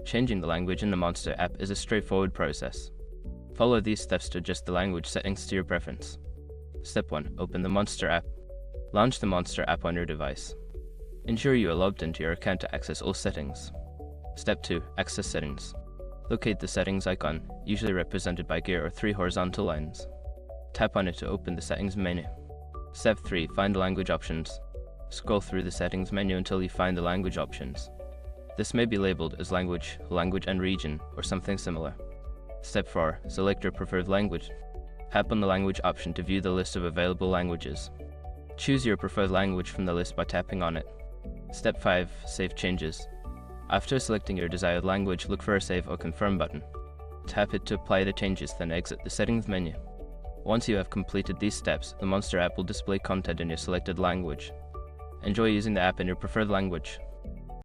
Changing the language in the Monster app is a straightforward process. Follow these steps to adjust the language settings to your preference. Step 1. Open the Monster app. Launch the Monster app on your device. Ensure you are logged into your account to access all settings. Step 2. Access settings. Locate the settings icon, usually represented by gear or 3 horizontal lines. Tap on it to open the settings menu. Step 3. Find the language options. Scroll through the settings menu until you find the language options. This may be labeled as language, language and region, or something similar. Step 4. Select your preferred language. Tap on the language option to view the list of available languages. Choose your preferred language from the list by tapping on it. Step 5. Save changes. After selecting your desired language, look for a Save or Confirm button. Tap it to apply the changes, then exit the settings menu. Once you have completed these steps, the Monster app will display content in your selected language. Enjoy using the app in your preferred language.